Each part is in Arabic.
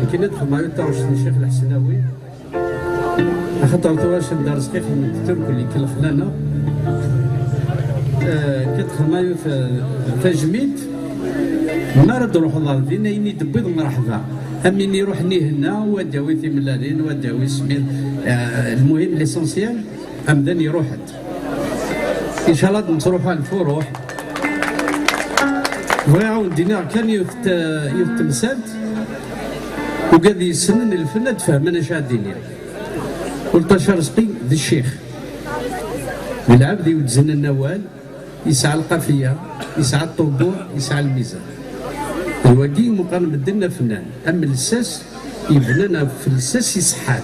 يمكن ندخل مع يوتا الشيخ الحسناوي خاطر تواش ندار سقيف من الترك اللي كلف لنا كتدخل مع يوتا تجميد ما رد نروح للدين يني دبيض مرحبا امين يروح هنا وداوي في ملالين وداوي سمير المهم ليسونسيال امدان يروحت ان شاء الله نروحوا الفروح ويعاود دينار كان يتمسد وقاد يسنن الفن تفهم انا شاديني قلت شرسقي ذي الشيخ العبد يوزن النوال يسعى القافيه يسعى الطبوع يسعى الميزان الواقي مقارن بدلنا فنان اما الساس يبنانا في الساس يسحال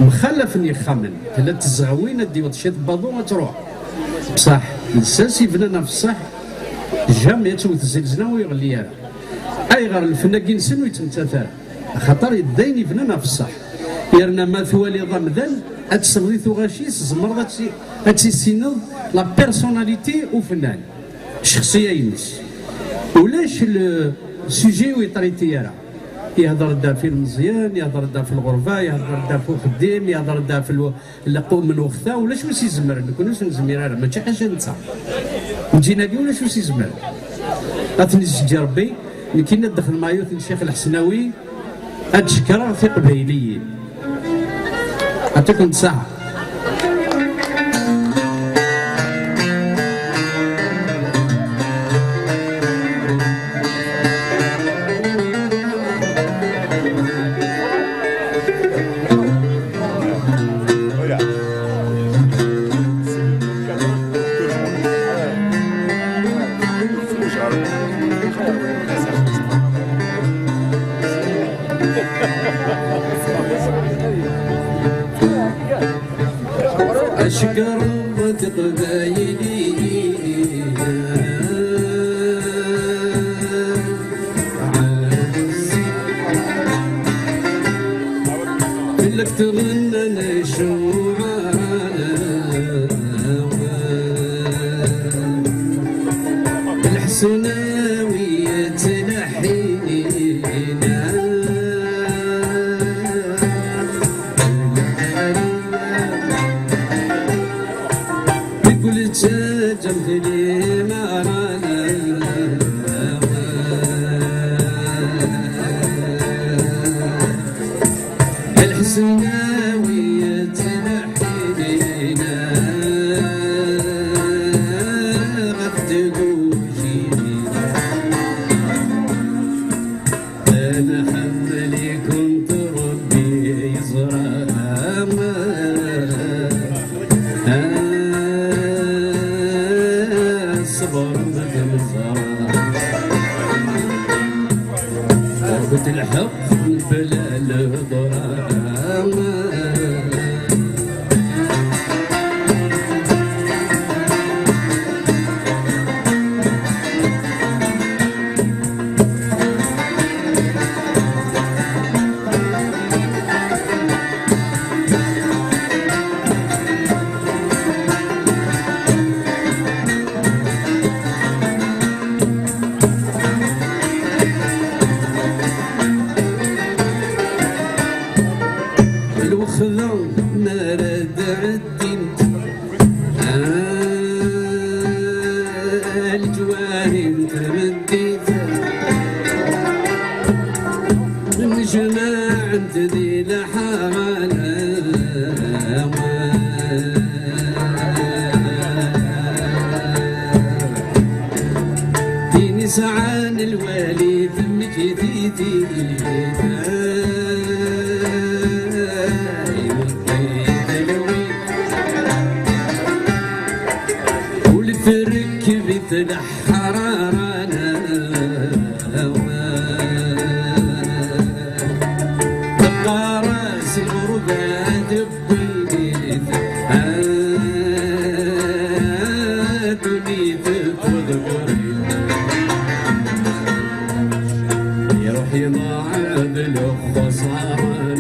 مخلف يخمن ثلاث الزغوين دي وتشد باضو تروح بصح الساس يبنانا في الصح جام يتوت الزلزله ويغليها اي غير الفناقين سن ويتمتثل خاطر يدين يبنانا في الصح يرنا ما ثوالي ضمدان اتسمضي ثغاشيس زمر اتسينض لا بيرسوناليتي وفنان شخصيه ينس ولاش السوجي ويطريتي راه يهضر دا في المزيان يهضر دا في الغرفه يهضر دا في خديم يهضر دا في اللقوم من وقتها ولاش واش يزمر نكونوش نزمير راه ماشي حاجه نتا نجينا كي ولاش واش يزمر عطني سجي ربي كي ندخل مع يوث الشيخ الحسناوي اتشكر في قبيليين عطيكم ساعه أشكر قبايلي لك تغنى نشوعنا الحسناوية تنحينا جنب الإمارة الحسناوية تنحينا غدقوا جينا أنا حملي كنت ربي يزرع ضربة الحق بلا الضرام الوخذة ما رد عدين الجواري مترددة الجماعة عند ذي الحرانة ديني سعان الوالي ذمك يديدي تركبت الحرارة تبقى راسي غربة دبي يضاعف الخسارة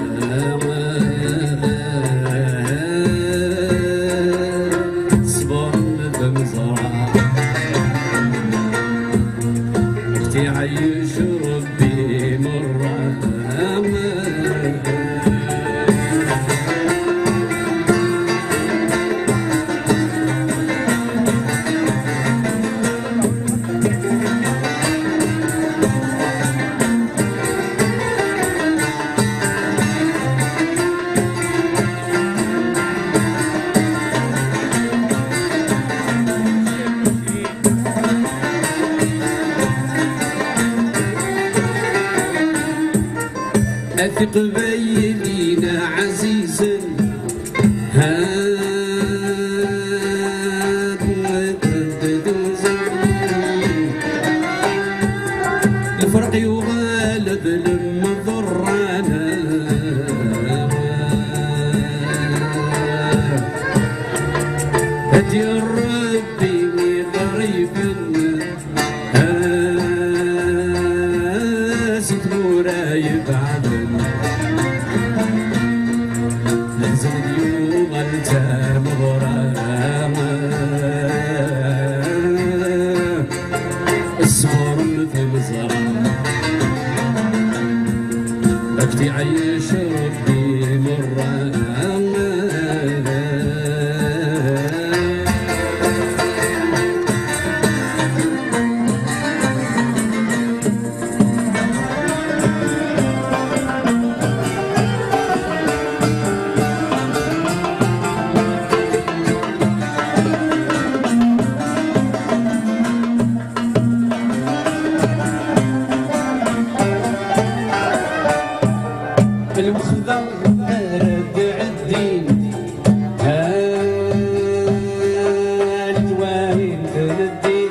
صبر بمزرعة اختي عيش ربي مرة أثق بيدينا عزيزا الفرق يغالب لما ضرانا هدي ربي قريبا زيد موراي بعد الصبر مثل زرع اختي عيش ربي مرة المخضر رد الدين الجواهين تندي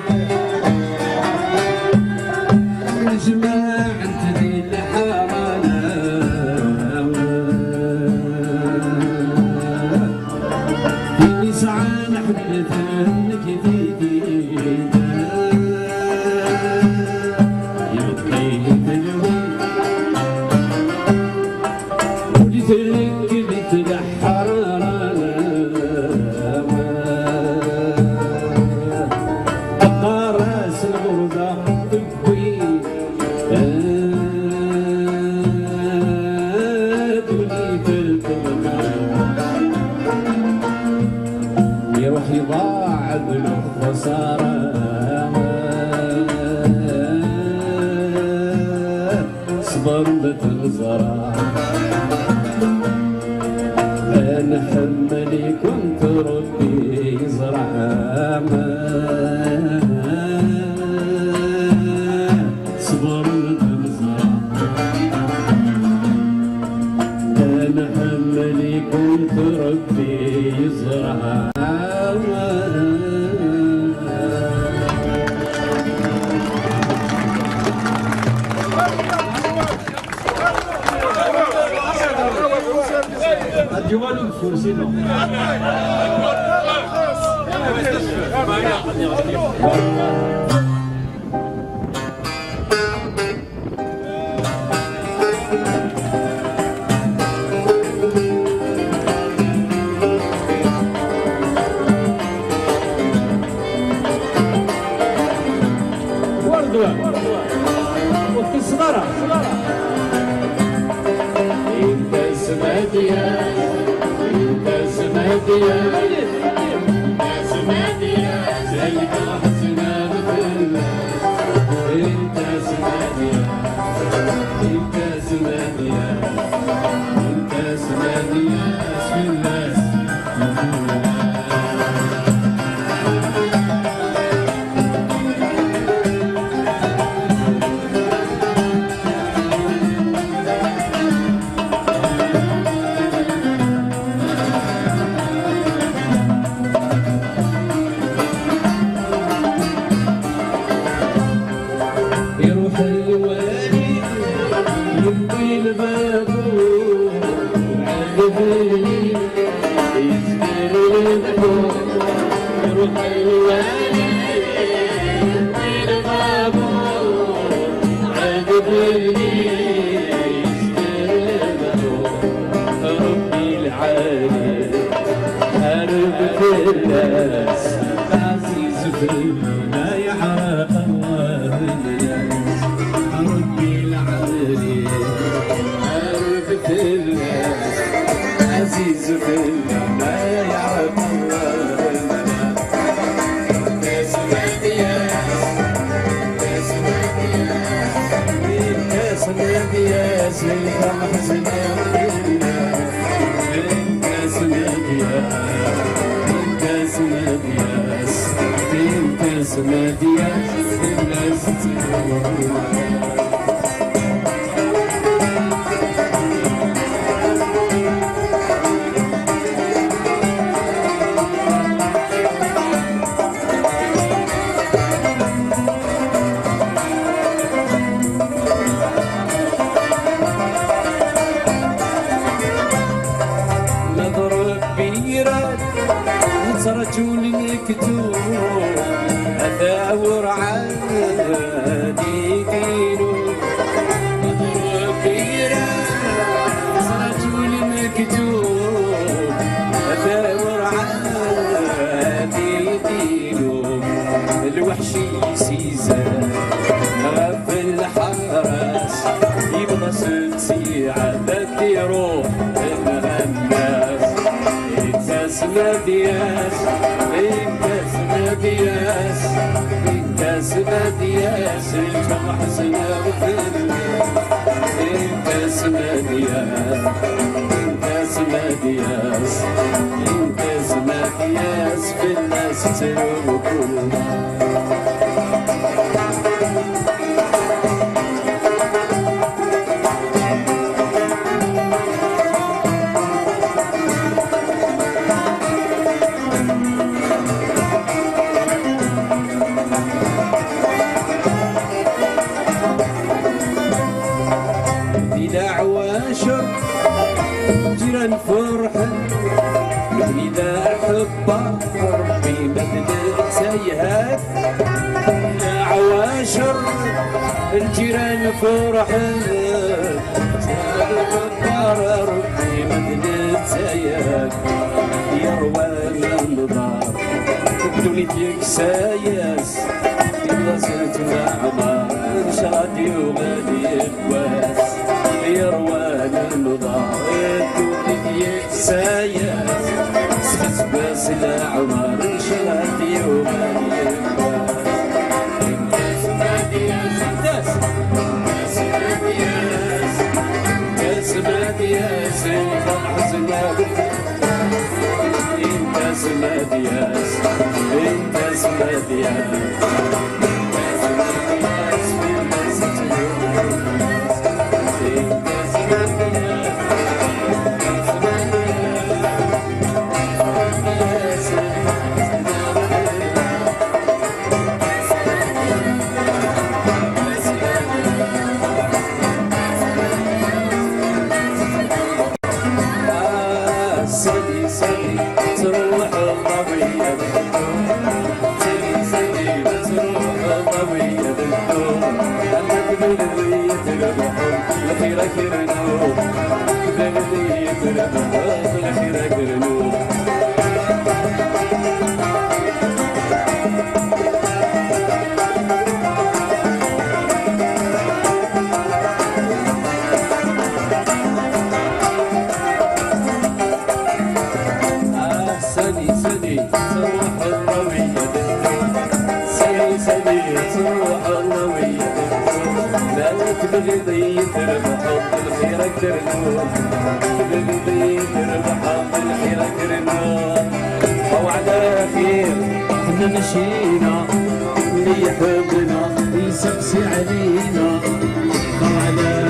الجماعة تدي الحارة في نسعان حبتك ديدي تركبت الحرارة الطراس الغرزة تبوي تولي في الكلمة يروح يضاعف الخسارة صبر بتنزرع نحملي كنت ربي يزرع صبر بمزرع نحملي كنت ربي يزرع الجوال الفرسينو وردوة والتصغرة انت سمعتيها زي حسنا مثلنا انت سمعتيها اسم الناس عجبني الناس عزيز في المنى يحرق الله الناس ربي العالي عارف في الناس عزيز في المنى يحرق الله الناس كاس مقياس كاس مقياس كاس مقياس للفرح سنة مدياس الناس نضرب بيرات رجل مكتوب أثاور عادي دينه نضرب بيرات رجل مكتوب أثاور عادي دينه الوحشي سيزان غف الحرس يبغى ستي عدد يروح الناس كاس مدياس كاس مدياس كاس مدياس الفرح سنة في كاس مدياس كاس مدياس كاس مدياس في الناس تروح جيران فرحة إذا أحب ربي مدد سيهات يا عواشر الجيران فرحة ربي مدد سيهات يروى النظار بدونيتك سايس إلا صرت معمر شادي وغادي الواس يروى النظار سايس سخس بس العمر شادي وغادي الواس كاس مدياس كاس مدياس الفرح زناب كاس مدياس كاس مدياس تبغي تربح بالخير اكثر نور تبغي تربح بالخير اكثر نور وعلى خير كنا مشينا اللي يحبنا يسقسي علينا وعلى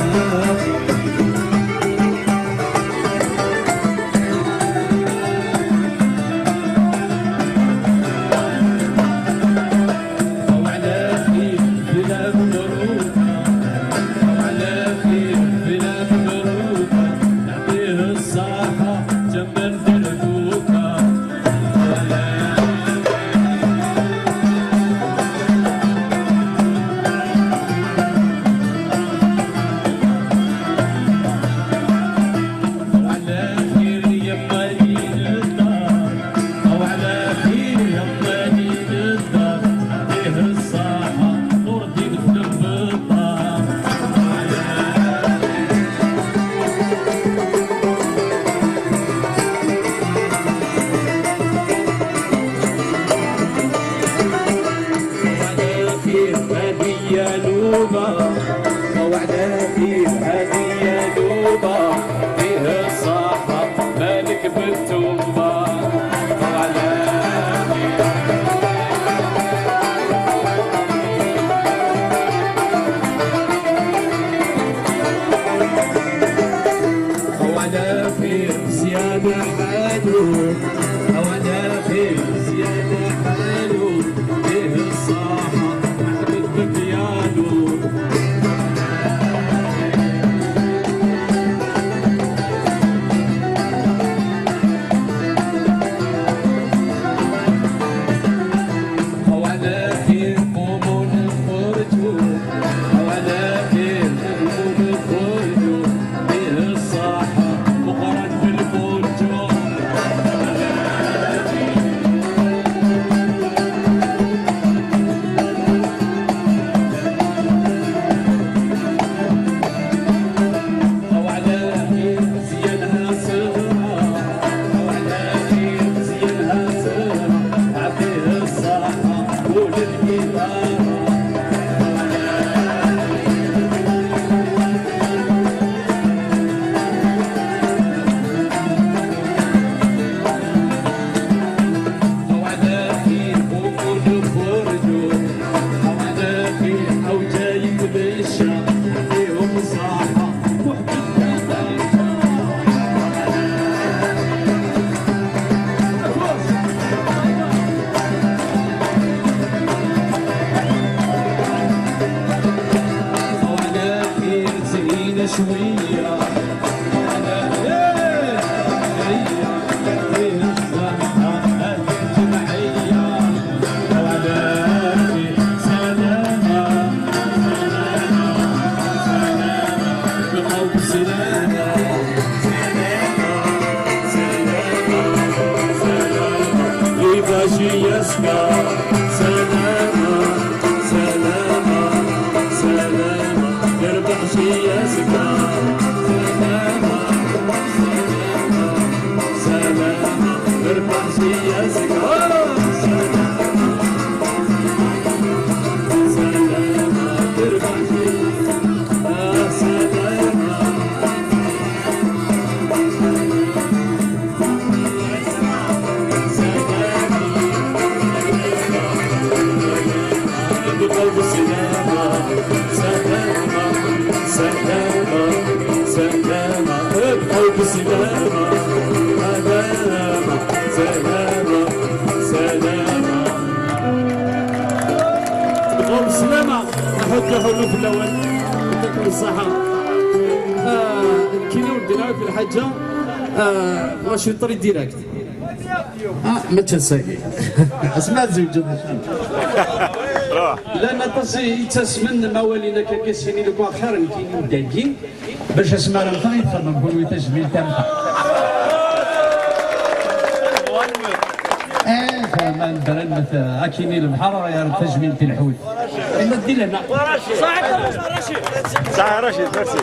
وعلى خير هذه يا دوبة فيها الصحة مالك بالتوبة وعلى وعلى خير زيادة حلو وعلى خير زيادة حلو فيه الصحة محمد بكيانو وعلى خير قوموا نخرجوا وعلى خير قوموا نخرجوا فيه الصحة مقرن بالفرجو وعلى خير زينها صغرى وعلى خير زينها صغرى عطيه الصحة وللكبار وعلى خير قوموا نخرجوا وعلى خير أو جايب بالشام فيهم صحة وعلى خير زينة شوية وعلى خير فيه الصحة الجمعية وعلى خير سلامة بقلب سلامة يباشي يسمع سلامة سلامة سلامة يربح شي يسمع سلامة سلامة سلامة يربح شي يسمع سلامة سلامة يربح شي سلامة بقلب سلامة سلامة سلامة سلامة بقلب سلامة سلامة سلامة سلامة بقلب سلامة نحط له في الأول يعطيكم الصحة كي ودينا في الحاجة واش يطري ديراكت ما تنساقي اسمع زوج لا نتصي يتسمن موالينا كاكاسيني لكو خير كاين داكين باش اسمع رمضان يتفرج نقولوا تجميل تاعها فما ندرن اكيني البحر يا تجميل الحوت الا دير لنا صح رشيد ميرسي